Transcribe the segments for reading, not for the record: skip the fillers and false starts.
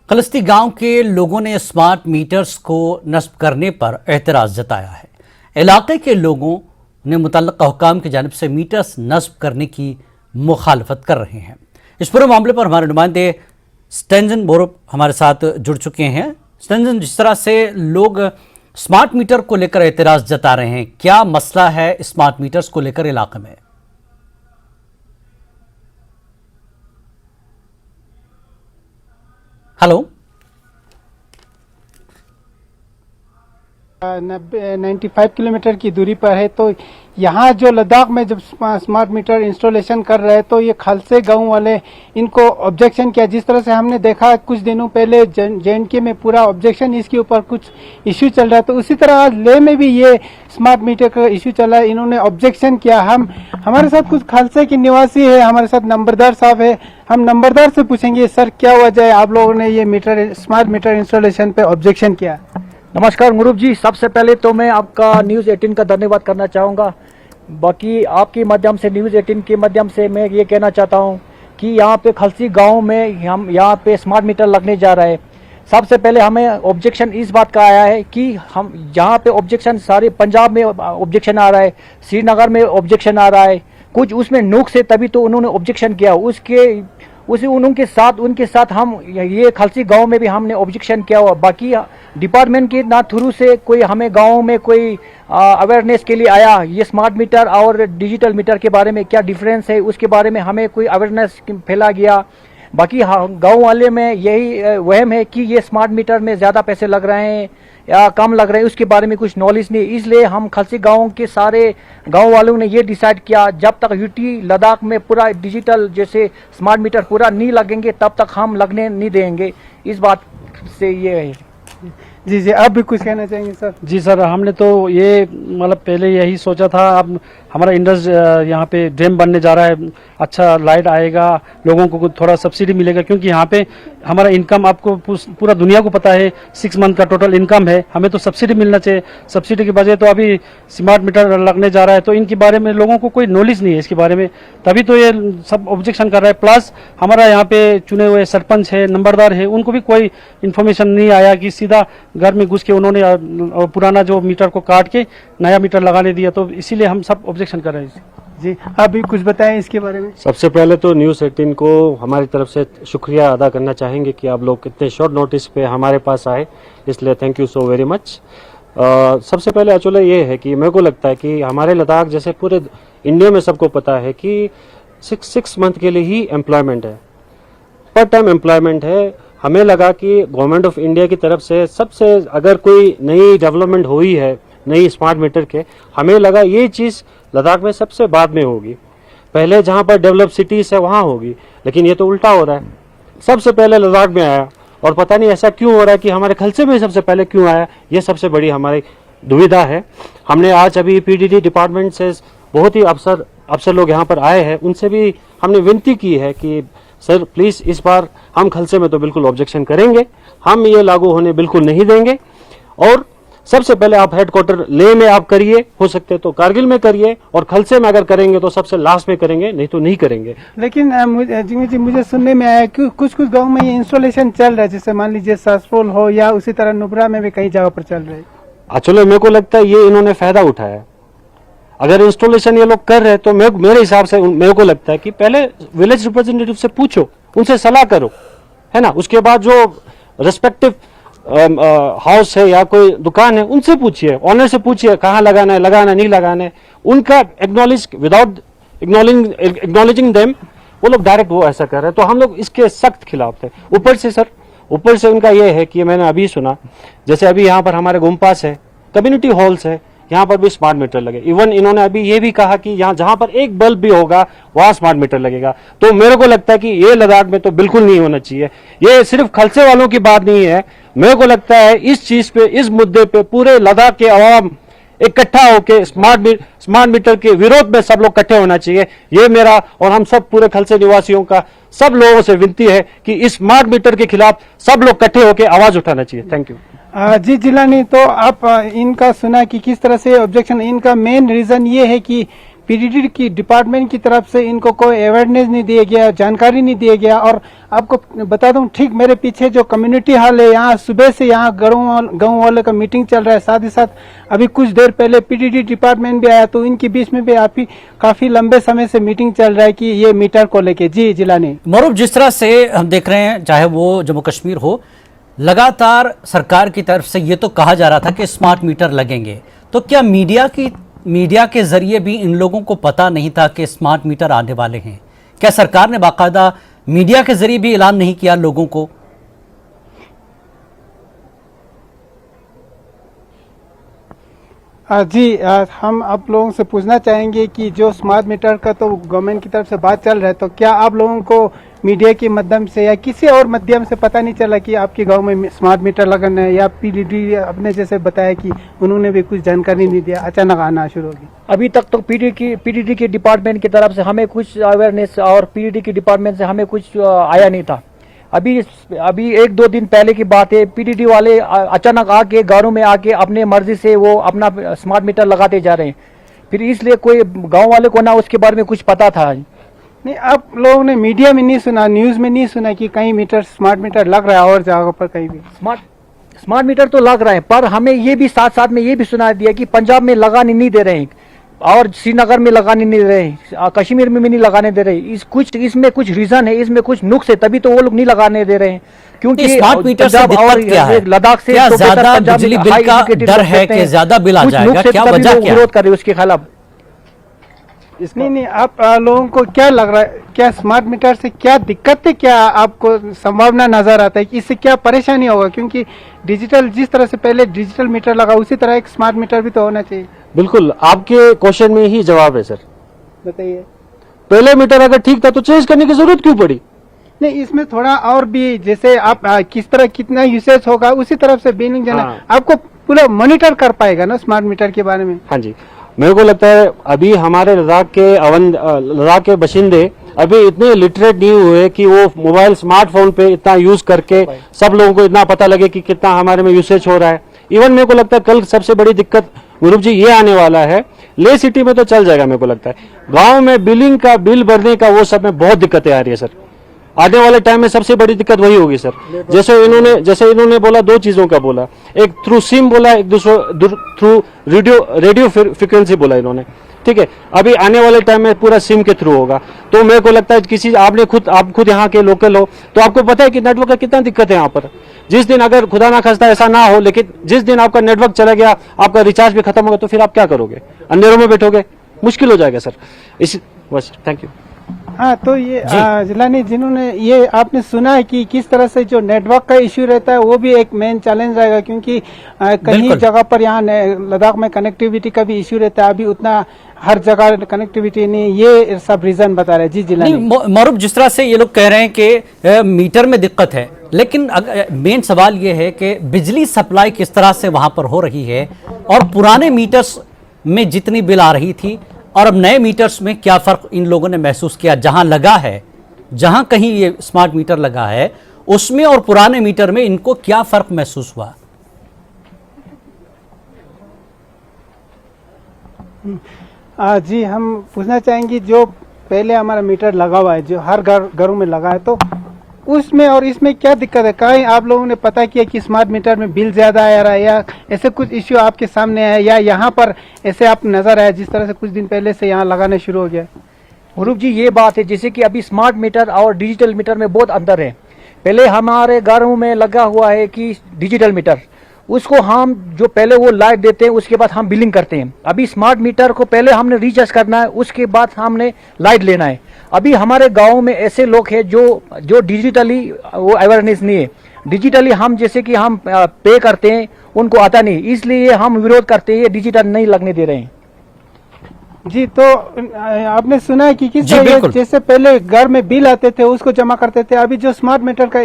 खलस्ती गांव के लोगों ने स्मार्ट मीटर्स को नस्ब करने पर एतराज जताया है। इलाके के लोगों ने मुतल्लिका हुकाम की जानिब से मीटर्स नस्ब करने की मुखालफत कर रहे हैं। इस पूरे मामले पर हमारे नुमाइंदे स्टेंजन बोरो हमारे साथ जुड़ चुके हैं। स्टेंजन, जिस तरह से लोग स्मार्ट मीटर को लेकर एतराज जता रहे हैं, क्या मसला है स्मार्ट मीटर्स को लेकर इलाके में? हेलो। 95 किलोमीटर की दूरी पर है। तो यहाँ जो लद्दाख में जब स्मार्ट मीटर इंस्टॉलेशन कर रहे हैं तो ये खालसे गांव वाले इनको ऑब्जेक्शन किया। जिस तरह से हमने देखा कुछ दिनों पहले JNK में पूरा ऑब्जेक्शन इसके ऊपर कुछ इश्यू चल रहा है, तो उसी तरह आज लेह में भी ये स्मार्ट मीटर का इश्यू चला है। इन्होंने ऑब्जेक्शन किया। हमारे साथ कुछ खालसे के निवासी है, हमारे साथ नंबरदार साहब है। हम नंबरदार से पूछेंगे, सर क्या वजह है आप लोगों ने ये स्मार्ट मीटर इंस्टॉलेशन पे ऑब्जेक्शन किया? नमस्कार मुरूफ जी, सबसे पहले तो मैं आपका न्यूज़ 18 का धन्यवाद करना चाहूँगा। बाकी आपके माध्यम से न्यूज़ 18 के माध्यम से मैं ये कहना चाहता हूँ कि यहाँ पे खलसी गांव में हम यहाँ पे स्मार्ट मीटर लगने जा रहा है। सबसे पहले हमें ऑब्जेक्शन इस बात का आया है कि हम यहाँ पे ऑब्जेक्शन सारे पंजाब में ऑब्जेक्शन आ रहा है, श्रीनगर में ऑब्जेक्शन आ रहा है, कुछ उसमें नुक्स है, तभी तो उन्होंने ऑब्जेक्शन किया। उनके साथ हम ये खलसी गांव में भी हमने ऑब्जेक्शन किया हुआ। बाकी डिपार्टमेंट के ना थ्रू से कोई हमें गांव में कोई अवेयरनेस के लिए आया, ये स्मार्ट मीटर और डिजिटल मीटर के बारे में क्या डिफरेंस है उसके बारे में हमें कोई अवेयरनेस फैला गया। बाकी गांव वाले में यही वहम है कि ये स्मार्ट मीटर में ज़्यादा पैसे लग रहे हैं या कम लग रहे हैं, उसके बारे में कुछ नॉलेज नहीं। इसलिए हम खलसी गांव के सारे गांव वालों ने ये डिसाइड किया, जब तक यूटी लद्दाख में पूरा डिजिटल जैसे स्मार्ट मीटर पूरा नहीं लगेंगे तब तक हम लगने नहीं देंगे। इस बात से ये है। जी, आप भी कुछ कहना चाहेंगे सर? जी सर, हमने तो ये मतलब पहले यही सोचा था। अब हमारा इंडस यहाँ पे डैम बनने जा रहा है, अच्छा लाइट आएगा, लोगों को थोड़ा सब्सिडी मिलेगा, क्योंकि यहाँ पे हमारा इनकम आपको पूरा दुनिया को पता है 6 मंथ का टोटल इनकम है, हमें तो सब्सिडी मिलना चाहिए। सब्सिडी के बजाय तो अभी स्मार्ट मीटर लगने जा रहा है, तो इनके बारे में लोगों को कोई नॉलेज नहीं है इसके बारे में, तभी तो ये सब ऑब्जेक्शन कर रहा है। प्लस हमारा यहाँ पे चुने हुए सरपंच है, नंबरदार है, उनको भी कोई इन्फॉर्मेशन नहीं आया कि सीधा घर में घुस के उन्होंने पुराना जो मीटर को काट के नया मीटर लगाने दिया, तो इसीलिए हम सब ऑब्जेक्शन कर रहे हैं। जी, आप भी कुछ बताएं इसके बारे में। सबसे पहले तो न्यूज़ 18 को हमारी तरफ से शुक्रिया अदा करना चाहेंगे कि आप लोग कितने शॉर्ट नोटिस पे हमारे पास आए, इसलिए thank you so very much. सबसे पहले एक्चुअली ये है कि मेरे को लगता है कि हमारे लद्दाख जैसे पूरे इंडिया में सबको पता है कि 6 मंथ के लिए ही एम्प्लॉयमेंट है, पर टाइम एम्प्लॉयमेंट है। हमें लगा कि गवर्नमेंट ऑफ इंडिया की तरफ से सबसे अगर कोई नई डेवलपमेंट हुई है नई स्मार्ट मीटर के, हमें लगा ये चीज़ लद्दाख में सबसे बाद में होगी, पहले जहाँ पर डेवलप सिटीज़ है वहाँ होगी, लेकिन ये तो उल्टा हो रहा है। सबसे पहले लद्दाख में आया और पता नहीं ऐसा क्यों हो रहा है कि हमारे खलसे में सबसे पहले क्यों आया, ये सबसे बड़ी हमारी दुविधा है। हमने आज अभी PDD डिपार्टमेंट से बहुत ही अफसर लोग यहाँ पर आए हैं, उनसे भी हमने विनती की है कि सर प्लीज़ इस बार हम खलसे में तो बिल्कुल ऑब्जेक्शन करेंगे, हम ये लागू होने बिल्कुल नहीं देंगे। और सबसे पहले आप हेडक्वार्टर लेह में आप करिए, हो सकते तो कारगिल में करिए, और खलसे में अगर करेंगे तो सबसे लास्ट में करेंगे, नहीं तो नहीं करेंगे। लेकिन मुझे सुनने में आया कि कुछ गांव में ये इंस्टॉलेशन चल रहा है, जैसे मान लीजिए सासरोल हो या उसी तरह नुब्रा में भी कई जगह पर चल रहा है। एक्चुअली मेरे को लगता है ये इन्होंने फायदा उठाया। अगर इंस्टॉलेशन ये लोग कर रहे हैं तो मेरे हिसाब से मेरे को लगता है कि पहले विलेज रिप्रेजेंटेटिव से पूछो, उनसे सलाह करो, है ना। उसके बाद जो रेस्पेक्टिव हाउस है या कोई दुकान है उनसे पूछिए, ऑनर से पूछिए कहाँ लगाना है नहीं लगाना है। उनका एक्नॉलेज विदाउट एक्नॉलेजिंग देम वो लोग डायरेक्ट वो ऐसा कर रहे हैं, तो हम लोग इसके सख्त खिलाफ थे। ऊपर से उनका ये है कि मैंने अभी सुना, जैसे अभी यहाँ पर हमारे गुम्पास है, कम्युनिटी हॉल्स है, यहाँ पर भी स्मार्ट मीटर लगे। इवन इन्होंने अभी ये भी कहा कि यहाँ जहाँ पर एक बल्ब भी होगा वहाँ स्मार्ट मीटर लगेगा। तो मेरे को लगता है कि ये लद्दाख में तो बिल्कुल नहीं होना चाहिए। ये सिर्फ खलसे वालों की बात नहीं है, मेरे को लगता है इस चीज पे, इस मुद्दे पे पूरे लद्दाख के अवाम इकट्ठा होकर स्मार्ट मीटर के विरोध में सब लोग इकट्ठे होना चाहिए। ये मेरा और हम सब पूरे खलसे निवासियों का सब लोगों से विनती है कि इस स्मार्ट मीटर के खिलाफ सब लोग इकट्ठे होकर आवाज उठाना चाहिए। Thank you. जी जिलानी, तो आप इनका सुना कि किस तरह से ऑब्जेक्शन, इनका मेन रीजन ये है कि पीडीडी की डिपार्टमेंट की तरफ से इनको कोई अवेयरनेस नहीं दिया गया, जानकारी नहीं दिया गया। और आपको बता दूं, ठीक मेरे पीछे जो कम्युनिटी हॉल है, यहाँ सुबह से यहाँ गाँव वाले का मीटिंग चल रहा है। साथ ही साथ अभी कुछ देर पहले पीडीडी डिपार्टमेंट भी आया, तो इनके बीच में भी काफी लंबे समय से मीटिंग चल रहा है कि ये मीटर को लेके। जी जिलानी मरूफ, जिस तरह से हम देख रहे हैं, चाहे वो जम्मू कश्मीर हो, लगातार सरकार की तरफ से ये तो कहा जा रहा था कि स्मार्ट मीटर लगेंगे, तो क्या मीडिया के जरिए भी इन लोगों को पता नहीं था कि स्मार्ट मीटर आने वाले हैं? क्या सरकार ने बाकायदा मीडिया के जरिए भी ऐलान नहीं किया लोगों को? जी हम आप लोगों से पूछना चाहेंगे कि जो स्मार्ट मीटर का तो गवर्नमेंट की तरफ से बात चल रहा है, तो क्या आप लोगों को मीडिया के माध्यम से या किसी और माध्यम से पता नहीं चला कि आपके गांव में स्मार्ट मीटर लगाना है? या पीडीडी अपने जैसे बताया कि उन्होंने भी कुछ जानकारी नहीं दिया, अचानक आना शुरू हो गया? अभी तक तो पीडीडी के डिपार्टमेंट की तरफ से हमें कुछ अवेयरनेस और पीडीडी के डिपार्टमेंट से हमें कुछ आया नहीं था। अभी 1-2 दिन पहले की बात है, पीडीडी वाले अचानक आके घरों में आके अपने मर्जी से वो अपना स्मार्ट मीटर लगाते जा रहे हैं। फिर इसलिए कोई गांव वाले को ना उसके बारे में कुछ पता था। नहीं, आप लोगों ने मीडिया में नहीं सुना, न्यूज में नहीं सुना कि कहीं स्मार्ट मीटर लग रहा है और जगह पर कहीं भी? स्मार्ट मीटर तो लग रहा है, पर हमें ये भी साथ साथ में ये भी सुना दिया कि पंजाब में लगाने नहीं दे रहे हैं और श्रीनगर में लगाने नहीं दे रहे, कश्मीर में भी नहीं लगाने दे रहे। इसमें कुछ रीजन है, इसमें कुछ नुक्स है, तभी तो वो लोग नहीं लगाने दे रहे हैं। क्योंकि स्मार्ट मीटर से दिक्कत क्या है? लद्दाख से क्या तो ज्यादा बिजली बिल का डर है कि ज्यादा बिल आ जाएगा? क्या वजह क्या विरोध कर रहे हैं उसके खिलाफ? नहीं, आप लोगों को क्या लग रहा है, क्या स्मार्ट मीटर से क्या दिक्कत है, क्या आपको संभावना नजर आता है कि इससे क्या परेशानी होगा? क्योंकि डिजिटल, जिस तरह से पहले डिजिटल मीटर लगा, उसी तरह एक स्मार्ट मीटर भी तो होना चाहिए। बिल्कुल, आपके क्वेश्चन में ही जवाब है सर। बताइए। पहले मीटर अगर ठीक था तो चेंज करने की जरूरत क्यों पड़ी? नहीं, इसमें थोड़ा और भी, जैसे आप किस तरह कितना यूसेज होगा उसी तरफ से बिलिंग देना। आपको पूरा मॉनिटर कर पाएगा ना स्मार्ट मीटर के बारे में? हाँ जी, मेरे को लगता है अभी हमारे लद्दाख के बाशिंदे अभी इतने लिटरेट नहीं हुए कि वो मोबाइल स्मार्टफोन पे इतना यूज करके सब लोगों को इतना पता लगे कि कितना हमारे में यूसेज हो रहा है। इवन मेरे को लगता है कल सबसे बड़ी दिक्कत गुरुप जी ये आने वाला है, ले सिटी में तो चल जाएगा, मेरे को लगता है गांव में बिलिंग का, बिल भरने का, वो सब में बहुत दिक्कतें आ रही है सर। आने वाले टाइम में सबसे बड़ी दिक्कत वही होगी सर। जैसे इन्होंने बोला, 2 चीजों का बोला, एक थ्रू सिम बोला, एक दूसरा थ्रू रेडियो फ्रिक्वेंसी बोला इन्होंने, ठीक है। अभी आने वाले टाइम में पूरा सिम के थ्रू होगा। तो मेरे को लगता है आप खुद यहाँ के लोकल हो तो आपको पता है कि नेटवर्क का कितना दिक्कत है यहाँ पर। जिस दिन अगर खुदा ना खास्ता ऐसा ना हो, लेकिन जिस दिन आपका नेटवर्क चला गया, आपका रिचार्ज भी खत्म होगा, तो फिर आप क्या करोगे? अंधेरों में बैठोगे, मुश्किल हो जाएगा सर। बस, थैंक यू। हाँ, तो ये जिलानी, जिन्होंने ये आपने सुना है कि किस तरह से जो नेटवर्क का इश्यू रहता है वो भी एक मेन चैलेंज रहेगा, क्योंकि कहीं जगह पर यहाँ लद्दाख में कनेक्टिविटी का भी इश्यू रहता है। अभी उतना हर जगह कनेक्टिविटी नहीं, ये सब रीजन बता रहे हैं। जी जिलानी। मरूफ, जिस तरह से ये लोग कह रहे हैं कि मीटर में दिक्कत है, लेकिन मेन सवाल ये है कि बिजली सप्लाई किस तरह से वहां पर हो रही है, और पुराने मीटर्स में जितनी बिल आ रही थी और अब नए मीटर्स में क्या फर्क इन लोगों ने महसूस किया? जहां लगा है, जहां कहीं ये स्मार्ट मीटर लगा है, उसमें और पुराने मीटर में इनको क्या फर्क महसूस हुआ? जी हम पूछना चाहेंगे, जो पहले हमारा मीटर लगा हुआ है, जो हर घरों में लगा है, तो उसमें और इसमें क्या दिक्कत है? कहीं आप लोगों ने पता किया कि स्मार्ट मीटर में बिल ज्यादा आ रहा है, या ऐसे कुछ इश्यू आपके सामने है, या यहाँ पर ऐसे आप नजर आया जिस तरह से कुछ दिन पहले से यहाँ लगाना शुरू हो गया? गुरुप जी, ये बात है जैसे कि अभी स्मार्ट मीटर और डिजिटल मीटर में बहुत अंतर है। पहले हमारे घरों में लगा हुआ है कि डिजिटल मीटर, उसको हम जो पहले वो लाइट देते हैं, उसके बाद हम बिलिंग करते हैं। अभी स्मार्ट मीटर को पहले हमने रिचार्ज करना है, उसके बाद हमने लाइट लेना है। अभी हमारे गांव में ऐसे लोग हैं जो डिजिटली वो अवेयरनेस नहीं है। डिजिटली हम जैसे कि हम पे करते हैं, उनको आता नहीं, इसलिए हम विरोध करते हैं, डिजिटल नहीं लगने दे रहे हैं। जी, तो आपने सुना है कि किस तरह जैसे पहले घर में बिल आते थे उसको जमा करते थे, अभी जो स्मार्ट मीटर का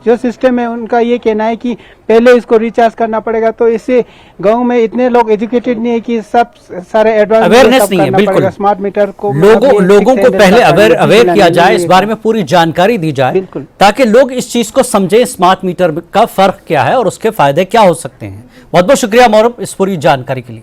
जो सिस्टम है उनका ये कहना है कि पहले इसको रिचार्ज करना पड़ेगा। तो इससे गांव में इतने लोग एजुकेटेड नहीं है कि सब सारे अवेयरनेस नहीं है। बिल्कुल, स्मार्ट मीटर को लोगों को पहले अवेयर किया जाए, इस बारे में पूरी जानकारी दी जाए, ताकि लोग इस चीज को समझे स्मार्ट मीटर का फर्क क्या है और उसके फायदे क्या हो सकते हैं। बहुत बहुत शुक्रिया मौरब इस पूरी जानकारी के लिए।